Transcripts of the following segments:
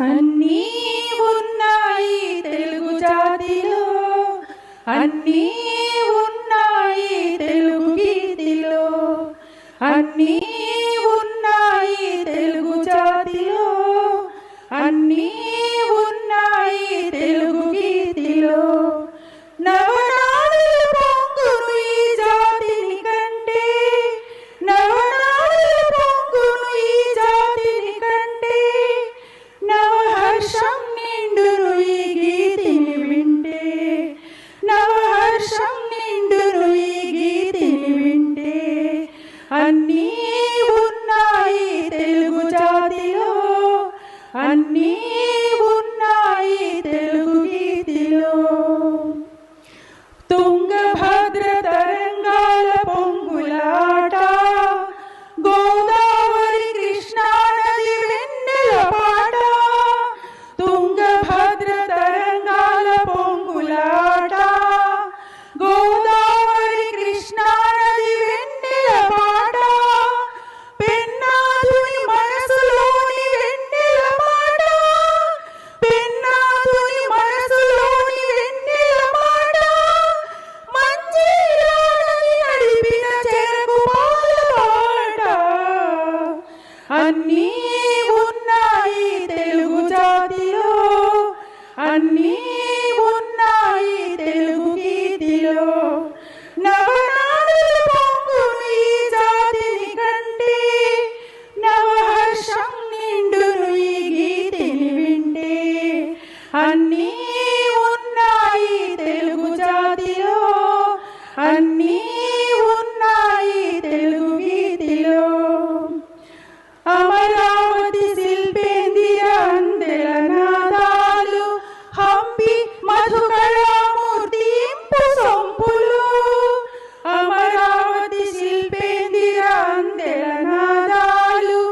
అన్నీ ఉన్నాయి తెలుగు జాతిలో, అన్నీ ఉన్నాయి తెలుగు గీతిలో, అన్నీ ఉన్నాయి తెలుగు జాతిలో, అన్నీ ఉన్నాయి తెలుగు గీతిలో. నవనాడులు పొంగును ఈ జాతిని కంటే, నవనాడులు పొంగును ఈ జాతిని కంటే, నవహర్షం నిండును ఈ గీతిని వింటే, నవహర్షం నిండును ఈ గీతిని వింటే. అన్నీ ఉన్నాయి తెలుగు జాతిలో, అన్నీ ఉన్నాయి తెలుగు గీతిలో. తుంగభద్ర తరంగాల పొంగులాట, గోదావరి కృష్ణా నది వెన్నెల పాట. తుంగభద్ర తరంగాల పొంగులాట, గోదావరి కృష్ణా నది వెన్నెల పాట. పెన్నాదుని మనసులోని వెన్నెల మాట, పెన్నాదుని మనసులోని వెన్నెల మాట. మంజీరాలని నడిపిన చెరకు పాల పాట. అన్నీ ఉన్నాయి తెలుగు జాతిలో, అన్నీ ఉన్నాయి తెలుగు గీతిలో. నవనాడులు పొంగును ఈ జాతిని కంటే, నవహర్షం నిండును ఈ గీతిని వింటే. అన్నీ ఉన్నాయి తెలుగు జాతిలో, అన్నీ ఉన్నాయి తెలుగు గీతిలో. అమరావతి శిల్పేందిర అందెల నాదాలు, హంపి మధుకళామూర్తి ఇంపు సొంపులు. అమరావతి శిల్పేందిర అందెల నాదాలు,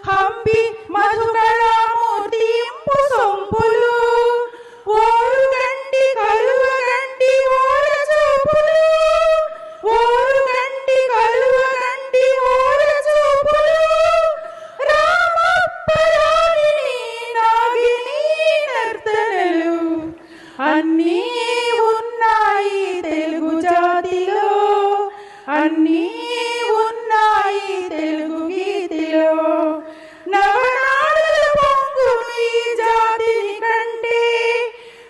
హంపి మధుకళామూర్తి ఇంపు సొంపులు. ఓరుగంటి కలువగంటి ఓర చూపులు, ఓరుగంటి కలువగంటి ఓర చూపులు. రామప్పరాణిని నాగిని నర్తనలు. అన్నీ ఉన్నాయి తెలుగు జాతిలో, అన్నీ ఉన్నాయి తెలుగు గీతిలో. నవనాడులు పొంగును ఈ జాతిని కంటే,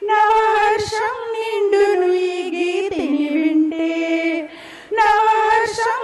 నవహర్షం నిండును ఈ గీతిని వింటే, నవహర్షం